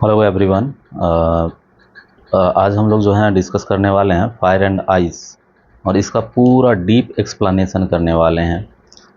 Hello everyone. आज हम लोग जो है डिस्कस करने वाले हैं फायर एंड आइस और इसका पूरा डीप एक्सप्लेनेशन करने वाले हैं।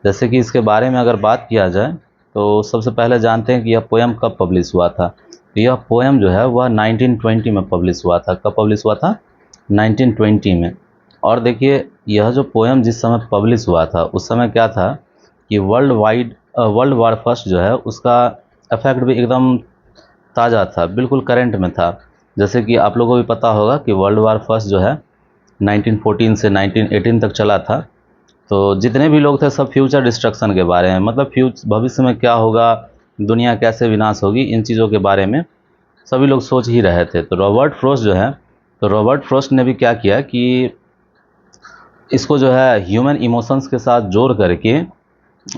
जैसे कि इसके बारे में अगर बात किया जाए तो सबसे पहले जानते हैं कि यह पोएम कब पब्लिश हुआ था। तो यह पोएम जो है वह 1920 में पब्लिश हुआ था। कब पब्लिश हुआ था? 1920 में। और देखिए, यह जो पोएम जिस समय पब्लिश हुआ था उस समय क्या था कि वर्ल्ड वार फर्स्ट जो है उसका इफेक्ट भी एकदम ताज़ा था, बिल्कुल करंट में था। जैसे कि आप लोगों को भी पता होगा कि वर्ल्ड वार फर्स्ट जो है 1914 से 1918 तक चला था। तो जितने भी लोग थे सब फ्यूचर डिस्ट्रक्शन के बारे में, मतलब भविष्य में क्या होगा, दुनिया कैसे विनाश होगी, इन चीज़ों के बारे में सभी लोग सोच ही रहे थे। तो रॉबर्ट फ्रोस्ट ने भी क्या किया कि इसको जो है ह्यूमन इमोशंस के साथ जोड़ करके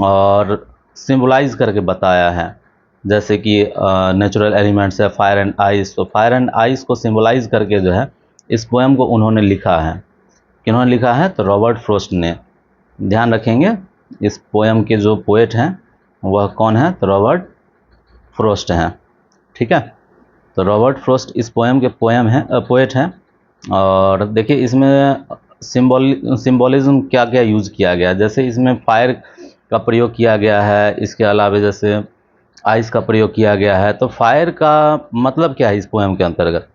और सिंबलाइज करके बताया है। जैसे कि नेचुरल एलिमेंट्स है फायर एंड आइस, तो फायर एंड आइस को सिंबलाइज करके जो है इस पोएम को उन्होंने लिखा है। किन्होंने लिखा है? तो रॉबर्ट फ्रोस्ट ने। ध्यान रखेंगे, इस पोएम के जो पोएट हैं वह कौन है? तो रॉबर्ट फ्रोस्ट हैं। ठीक है। तो रॉबर्ट फ्रोस्ट इस पोएम के पोएट हैं। और देखिए इसमें सिंबॉलिज्म क्या क्या यूज़ किया गया। जैसे इसमें फायर का प्रयोग किया गया है, इसके अलावा जैसे आइस का प्रयोग किया गया है। तो फायर का मतलब क्या है इस पोएम के अंतर्गत?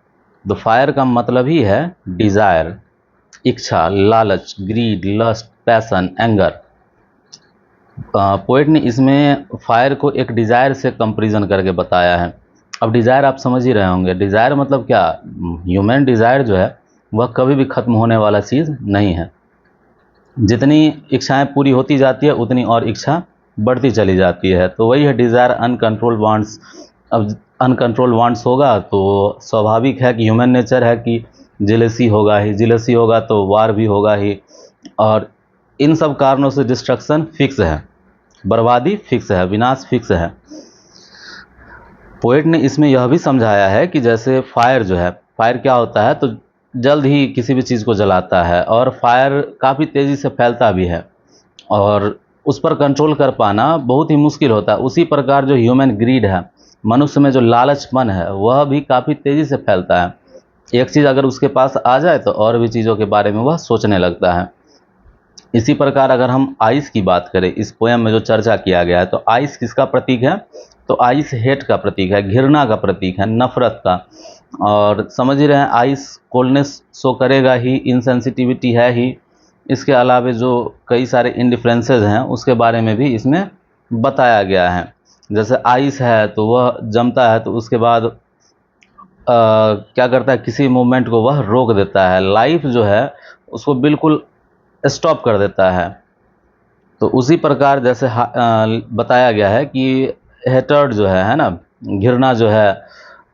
तो फायर का मतलब ही है डिज़ायर, इच्छा, लालच, greed, lust, passion, anger. Poet ने इसमें फायर को एक डिज़ायर से कंपैरिजन करके बताया है। अब डिज़ायर आप समझ ही रहे होंगे, डिज़ायर मतलब क्या? ह्यूमन डिज़ायर जो है वह कभी भी ख़त्म होने वाला चीज़ नहीं है। जितनी इच्छाएं पूरी होती जाती है उतनी और इच्छा बढ़ती चली जाती है। तो वही है डिज़ायर, अनकंट्रोल वांट्स। अब अनकंट्रोल वांट्स होगा तो स्वाभाविक है कि ह्यूमन नेचर है कि जेलसी होगा ही, जेलसी होगा तो वार भी होगा ही। और इन सब कारणों से डिस्ट्रक्शन फिक्स है, बर्बादी फिक्स है, विनाश फिक्स है। पोएट ने इसमें यह भी समझाया है कि जैसे फायर जो है, फायर क्या होता है? तो जल्द ही किसी भी चीज़ को जलाता है और फायर काफ़ी तेज़ी से फैलता भी है और उस पर कंट्रोल कर पाना बहुत ही मुश्किल होता है। उसी प्रकार जो ह्यूमन ग्रीड है, मनुष्य में जो लालचपन है, वह भी काफ़ी तेज़ी से फैलता है। एक चीज़ अगर उसके पास आ जाए तो और भी चीज़ों के बारे में वह सोचने लगता है। इसी प्रकार अगर हम आइस की बात करें, इस पोएम में जो चर्चा किया गया है, तो आइस किसका प्रतीक है? तो आइस हेट का प्रतीक है, घृणा का प्रतीक है, नफरत का। और समझ ही रहे हैं, आइस कोल्डनेस शो करेगा ही, इनसेंसिटिविटी है ही। इसके अलावा जो कई सारे इंडिफरेंसेस हैं उसके बारे में भी इसमें बताया गया है। जैसे आइस है तो वह जमता है तो उसके बाद क्या करता है, किसी मूवमेंट को वह रोक देता है, लाइफ जो है उसको बिल्कुल स्टॉप कर देता है। तो उसी प्रकार जैसे बताया गया है कि हेटर्ड जो है ना, घृणा जो है,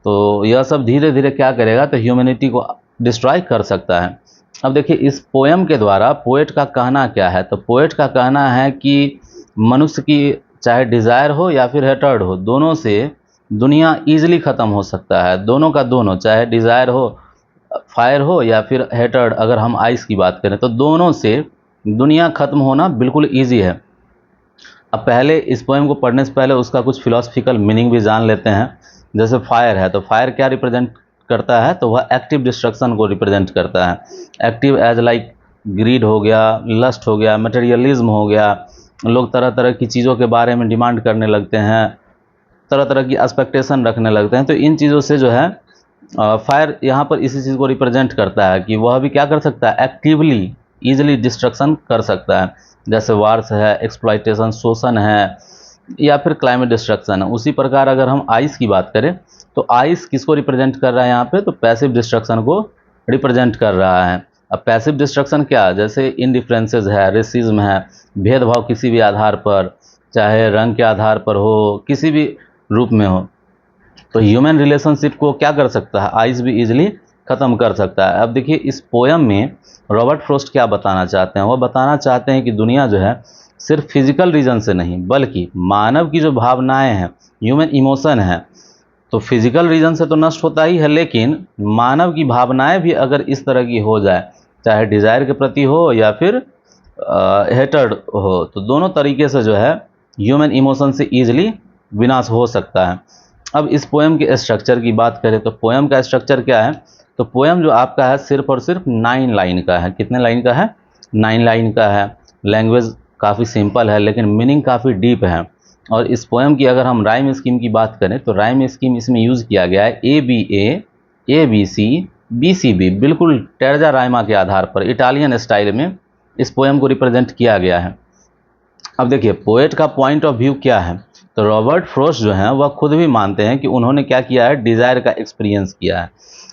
तो यह सब धीरे धीरे क्या करेगा, तो ह्यूमैनिटी को डिस्ट्रॉय कर सकता है। अब देखिए इस पोएम के द्वारा पोएट का कहना क्या है? तो पोएट का कहना है कि मनुष्य की चाहे डिज़ायर हो या फिर हेटर्ड हो, दोनों से दुनिया ईजिली ख़त्म हो सकता है। दोनों का दोनों, चाहे डिज़ायर हो, फायर हो या फिर हेटर्ड, अगर हम आइस की बात करें तो दोनों से दुनिया ख़त्म होना बिल्कुल ईजी है। अब पहले इस पोएम को पढ़ने से पहले उसका कुछ फिलोसफिकल मीनिंग भी जान लेते हैं। जैसे फायर है तो फायर क्या रिप्रेजेंट करता है? तो वह एक्टिव डिस्ट्रक्शन को रिप्रेजेंट करता है। एक्टिव एज लाइक ग्रीड हो गया, लस्ट हो गया, मटेरियलिज्म हो गया। लोग तरह तरह की चीज़ों के बारे में डिमांड करने लगते हैं, तरह तरह की एक्सपेक्टेशन रखने लगते हैं। तो इन चीज़ों से जो है फायर यहाँ पर इसी चीज़ को रिप्रेजेंट करता है कि वह भी क्या कर सकता है, एक्टिवली ईजिली डिस्ट्रक्शन कर सकता है। जैसे वार्स है, एक्सप्लॉइटेशन, शोषण है, या फिर क्लाइमेट डिस्ट्रक्शन है। उसी प्रकार अगर हम आइस की बात करें तो आइस किसको रिप्रेजेंट कर रहा है यहाँ पे? तो पैसिव डिस्ट्रक्शन को रिप्रेजेंट कर रहा है। अब पैसिव डिस्ट्रक्शन क्या? जैसे इनडिफरेंसेस है, रेसिज्म है, भेदभाव किसी भी आधार पर, चाहे रंग के आधार पर हो, किसी भी रूप में हो, तो ह्यूमन रिलेशनशिप को क्या कर सकता है? आइस भी इजीली ख़त्म कर सकता है। अब देखिए इस पोएम में रॉबर्ट फ्रोस्ट क्या बताना चाहते हैं? वह बताना चाहते हैं कि दुनिया जो है सिर्फ फिजिकल रीजन से नहीं बल्कि मानव की जो भावनाएं हैं, ह्यूमन इमोशन है, तो फिजिकल रीजन से तो नष्ट होता ही है, लेकिन मानव की भावनाएं भी अगर इस तरह की हो जाए, चाहे डिज़ायर के प्रति हो या फिर हेटर्ड हो, तो दोनों तरीके से जो है ह्यूमन इमोशन से ईजिली विनाश हो सकता है। अब इस पोएम के स्ट्रक्चर की बात करें तो पोएम का स्ट्रक्चर क्या है, तो पोएम जो आपका है सिर्फ और सिर्फ 9 लाइन का है। कितने लाइन का है? 9 लाइन का है। लैंग्वेज काफ़ी सिंपल है लेकिन मीनिंग काफ़ी डीप है। और इस पोएम की अगर हम राइम स्कीम की बात करें तो राइम स्कीम इसमें यूज़ किया गया है ABA, ABC, BCB, बिल्कुल टर्जा राइमा के आधार पर इटालियन स्टाइल में इस पोएम को रिप्रेजेंट किया गया है। अब देखिए पोएट का पॉइंट ऑफ व्यू क्या है, तो रॉबर्ट फ्रॉस्ट जो हैं वह खुद भी मानते हैं कि उन्होंने क्या किया है, डिज़ायर का एक्सपीरियंस किया है।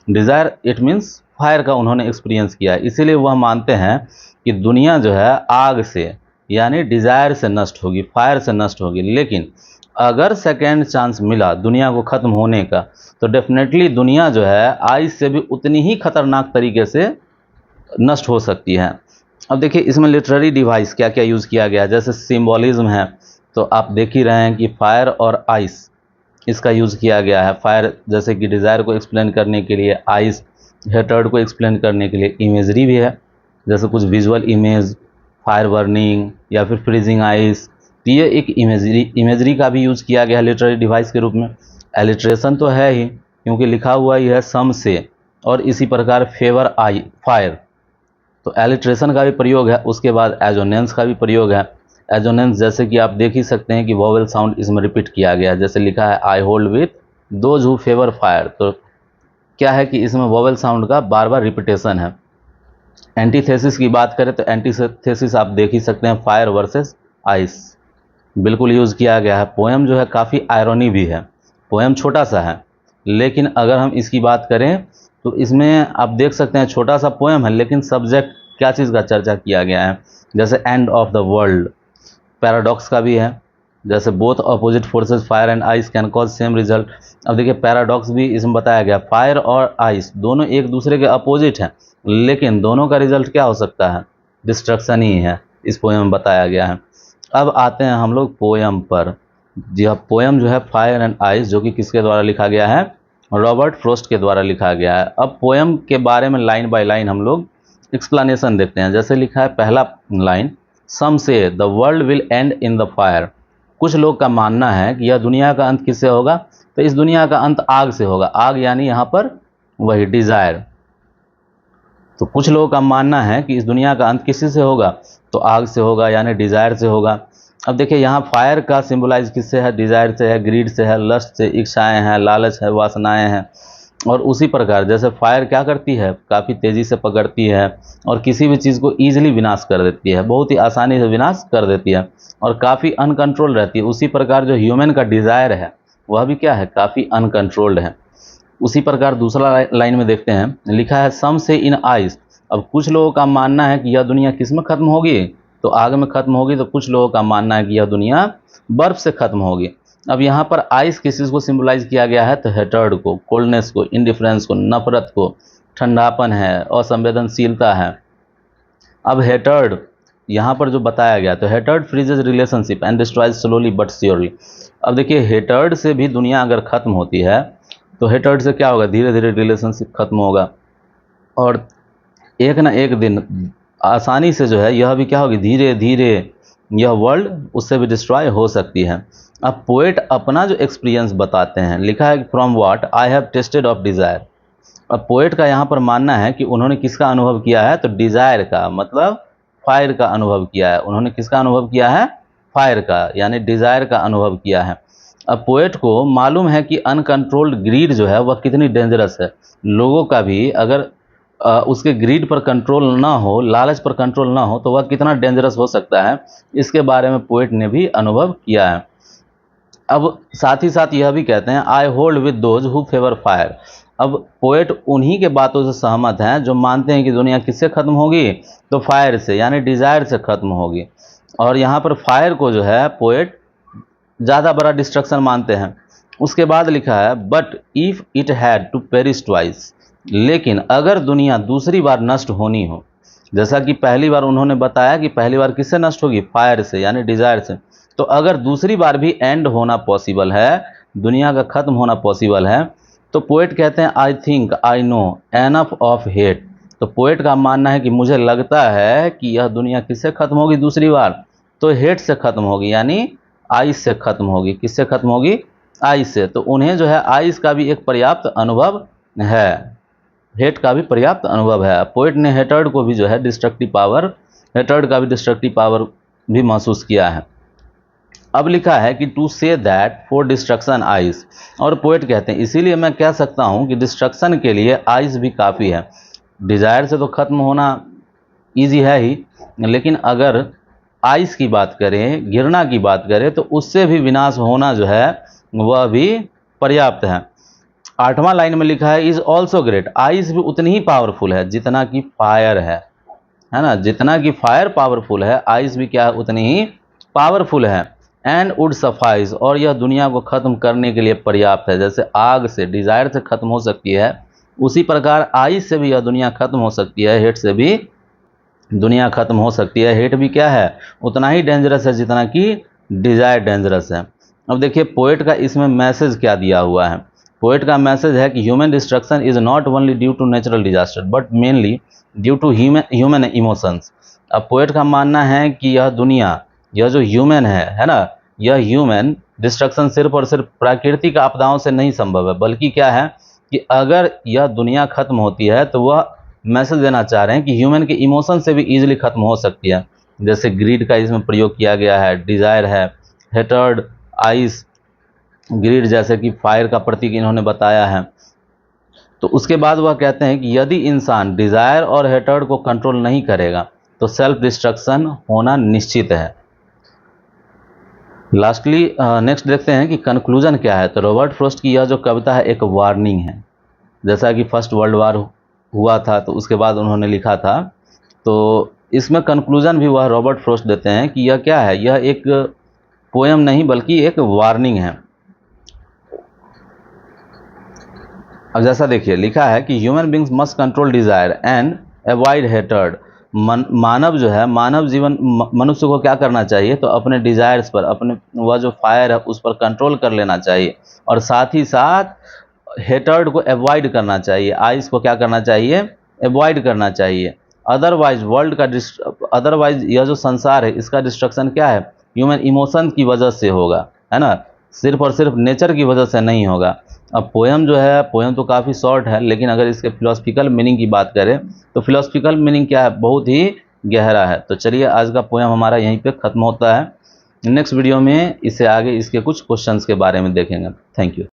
डिज़ायर इट मीन्स फायर का उन्होंने एक्सपीरियंस किया है, इसीलिए वह मानते हैं कि दुनिया जो है आग से यानी डिज़ायर से नष्ट होगी, फायर से नष्ट होगी। लेकिन अगर सेकेंड चांस मिला दुनिया को ख़त्म होने का तो डेफिनेटली दुनिया जो है आइस से भी उतनी ही खतरनाक तरीके से नष्ट हो सकती है। अब देखिए इसमें लिटरेरी डिवाइस क्या क्या यूज़ किया गया है, जैसे सिंबॉलिज्म है तो आप देख ही रहे हैं कि फायर और आइस इसका यूज़ किया गया है। फायर जैसे कि डिज़ायर को एक्सप्लेन करने के लिए, आइस हेटर्ड को एक्सप्लेन करने के लिए। इमेजरी भी है, जैसे कुछ विजुअल इमेज, फायर बर्निंग या फिर फ्रीजिंग आइस, तो ये एक इमेजरी का भी यूज़ किया गया है लिटरेरी डिवाइस के रूप में। एलिट्रेशन तो है ही क्योंकि लिखा हुआ ही है सम से, और इसी प्रकार फेवर आई फायर, तो एलिट्रेशन का भी प्रयोग है। उसके बाद एजोनेंस का भी प्रयोग है। एजोनेंस जैसे कि आप देख ही सकते हैं कि वोवेल साउंड इसमें रिपीट किया गया है, जैसे लिखा है I hold with those who favour fire, तो क्या है कि इसमें वोवेल साउंड का बार बार रिपीटेशन है। एंटीथेसिस की बात करें तो एंटीथेसिस आप देख ही सकते हैं, फायर वर्सेस आइस बिल्कुल यूज़ किया गया है। पोएम जो है काफ़ी आयरनी भी है। पोएम छोटा सा है लेकिन अगर हम इसकी बात करें तो इसमें आप देख सकते हैं छोटा सा पोएम है लेकिन सब्जेक्ट क्या चीज़ का चर्चा किया गया है, जैसे end of the world. Paradox का भी है, जैसे both opposite forces fire and ice can cause same result. अब देखिए पैराडॉक्स भी इसमें बताया गया, फायर और आइस दोनों एक दूसरे के अपोजिट हैं लेकिन दोनों का रिजल्ट क्या हो सकता है, डिस्ट्रक्शन ही है, इस पोएम में बताया गया है। अब आते हैं हम लोग पोएम पर। यह पोएम जो है फायर एंड आइस, जो कि किसके द्वारा लिखा गया है, रॉबर्ट फ्रॉस्ट के द्वारा लिखा गया है। अब पोएम के बारे में लाइन बाय लाइन हम लोग एक्सप्लेनेशन देखते हैं। जैसे लिखा है पहला लाइन, सम से the world will and in the fire. कुछ लोग का मानना है कि यह दुनिया का अंत किससे होगा, तो इस दुनिया का अंत आग से होगा। आग यानी यहाँ पर वही डिज़ायर। तो कुछ लोगों का मानना है कि इस दुनिया का अंत किसी से होगा, तो आग से होगा यानी डिज़ायर से होगा। अब देखिए यहाँ फायर का सिंबलाइज किससे है, डिज़ायर से है, ग्रीड से है, लस्ट से, इच्छाएं हैं, लालच है, वासनाएं हैं। और उसी प्रकार जैसे फायर क्या करती है, काफ़ी तेज़ी से पकड़ती है और किसी भी चीज़ को ईजिली विनाश कर देती है, बहुत ही आसानी से विनाश कर देती है और काफ़ी अनकंट्रोल रहती है। उसी प्रकार जो ह्यूमन का डिज़ायर है वह भी क्या है, काफ़ी अनकंट्रोल्ड है। उसी प्रकार दूसरा लाइन में देखते हैं, लिखा है सम से इन आइस। अब कुछ लोगों का मानना है कि यह दुनिया किस में खत्म होगी, तो आग में खत्म होगी। तो कुछ लोगों का मानना है कि यह दुनिया बर्फ से खत्म होगी। अब यहाँ पर आइस किस चीज़ को सिंबलाइज किया गया है, तो हेटर्ड को, कोल्डनेस को, इंडिफरेंस को, नफरत को, ठंडापन है, असंवेदनशीलता है। अब हेटर्ड यहाँ पर जो बताया गया, तो hatred फ्रीजेज relationship and destroys slowly but surely. अब देखिए हेटर्ड से भी दुनिया अगर खत्म होती है तो हेटर्ड से क्या होगा, धीरे धीरे रिलेशनशिप खत्म होगा और एक ना एक दिन आसानी से जो है यह भी क्या होगी, धीरे धीरे यह वर्ल्ड उससे भी डिस्ट्रॉय हो सकती है। अब पोएट अपना जो एक्सपीरियंस बताते हैं, लिखा है from what I have tested of desire. अब पोएट का यहाँ पर मानना है कि उन्होंने किसका अनुभव किया है, तो डिज़ायर का, मतलब फायर का अनुभव किया है। उन्होंने किसका अनुभव किया है, फायर का, यानी डिज़ायर का अनुभव किया है। अब पोएट को मालूम है कि अनकंट्रोल्ड ग्रीड जो है वह कितनी डेंजरस है। लोगों का भी अगर उसके ग्रीड पर कंट्रोल ना हो, लालच पर कंट्रोल ना हो, तो वह कितना डेंजरस हो सकता है, इसके बारे में पोएट ने भी अनुभव किया है। अब साथ ही साथ यह भी कहते हैं I hold with those who favour fire. अब पोएट उन्हीं के बातों से सहमत हैं जो मानते हैं कि दुनिया किससे खत्म होगी, तो फायर से यानी डिज़ायर से खत्म होगी। और यहाँ पर फायर को जो है पोएट ज़्यादा बड़ा डिस्ट्रक्शन मानते हैं। उसके बाद लिखा है but if it had to perish twice. लेकिन अगर दुनिया दूसरी बार नष्ट होनी हो, जैसा कि पहली बार उन्होंने बताया कि पहली बार किससे नष्ट होगी, फायर से यानी डिज़ायर से, तो अगर दूसरी बार भी एंड होना पॉसिबल है, दुनिया का ख़त्म होना पॉसिबल है, तो पोएट कहते हैं I think I know enough of hate. तो पोएट का मानना है कि मुझे लगता है कि यह दुनिया किससे ख़त्म होगी दूसरी बार, तो हेट से ख़त्म होगी, यानी आइस से ख़त्म होगी। किससे ख़त्म होगी, आइस से, तो उन्हें जो है आइस का भी एक पर्याप्त अनुभव है, हेट का भी पर्याप्त अनुभव है। पोएट ने हेटर्ड को भी जो है डिस्ट्रक्टिव पावर, हेटर्ड का भी डिस्ट्रक्टिव पावर भी महसूस किया है। अब लिखा है कि to say that for destruction ice, और पोएट कहते हैं इसीलिए मैं कह सकता हूं कि डिस्ट्रक्शन के लिए आइस भी काफ़ी है। डिज़ायर से तो खत्म होना ईजी है ही, लेकिन अगर आइस की बात करें, गिरना की बात करें, तो उससे भी विनाश होना जो है वह भी पर्याप्त है। 8वां लाइन में लिखा है इज ऑल्सो ग्रेट, आइस भी उतनी ही पावरफुल है जितना कि फायर है ना, जितना कि फायर पावरफुल है आइस भी क्या है, उतनी ही पावरफुल है। एंड वुड सफाइज, और यह दुनिया को ख़त्म करने के लिए पर्याप्त है। जैसे आग से, डिज़ायर से ख़त्म हो सकती है, उसी प्रकार आइस से भी यह दुनिया ख़त्म हो सकती है, हेट से भी दुनिया ख़त्म हो सकती है। हेट भी क्या है, उतना ही डेंजरस है जितना कि डिज़ायर डेंजरस है। अब देखिए पोएट का इसमें मैसेज क्या दिया हुआ है। पोएट का मैसेज है कि human destruction is not only due to natural disaster but mainly due to human emotions. अब पोएट का मानना है कि यह दुनिया, यह जो ह्यूमन है ना, यह ह्यूमन डिस्ट्रक्शन सिर्फ और सिर्फ प्राकृतिक आपदाओं से नहीं संभव है, बल्कि क्या है कि अगर यह दुनिया खत्म होती है तो वह मैसेज देना चाह रहे हैं कि ह्यूमन के इमोशन से भी इजीली खत्म हो सकती है। जैसे ग्रीड का इसमें प्रयोग किया गया है, डिज़ायर है, हेटर्ड, आइस, ग्रीड जैसे कि फायर का प्रतीक इन्होंने बताया है। तो उसके बाद वह कहते हैं कि यदि इंसान डिज़ायर और हेटर्ड को कंट्रोल नहीं करेगा तो सेल्फ डिस्ट्रक्शन होना निश्चित है। लास्टली नेक्स्ट देखते हैं कि कंक्लूजन क्या है। तो रॉबर्ट फ्रॉस्ट की यह जो कविता है एक वार्निंग है। जैसा कि फर्स्ट वर्ल्ड वार हुआ था तो उसके बाद उन्होंने लिखा था, तो इसमें कंक्लूजन भी वह रॉबर्ट फ्रॉस्ट देते हैं कि यह क्या है, यह एक पोएम नहीं बल्कि एक वार्निंग है। अब जैसा देखिए लिखा है कि human beings must control desire and avoid hatred. मानव जो है, मानव जीवन, मनुष्य को क्या करना चाहिए, तो अपने डिज़ायर्स पर, अपने वह जो फायर है उस पर कंट्रोल कर लेना चाहिए, और साथ ही साथ हेटर्ड को अवॉइड करना चाहिए, आइस को क्या करना चाहिए, अवॉइड करना चाहिए। अदरवाइज वर्ल्ड का अदरवाइज यह जो संसार है इसका डिस्ट्रक्शन क्या है, ह्यूमन इमोशन की वजह से होगा, है ना, सिर्फ और सिर्फ नेचर की वजह से नहीं होगा। अब पोएम जो है, पोएम तो काफ़ी शॉर्ट है, लेकिन अगर इसके फिलोसफिकल मीनिंग की बात करें तो फिलोसफिकल मीनिंग क्या है, बहुत ही गहरा है। तो चलिए आज का पोएम हमारा यहीं पे ख़त्म होता है। नेक्स्ट वीडियो में इससे आगे इसके कुछ क्वेश्चंस के बारे में देखेंगे। Thank you.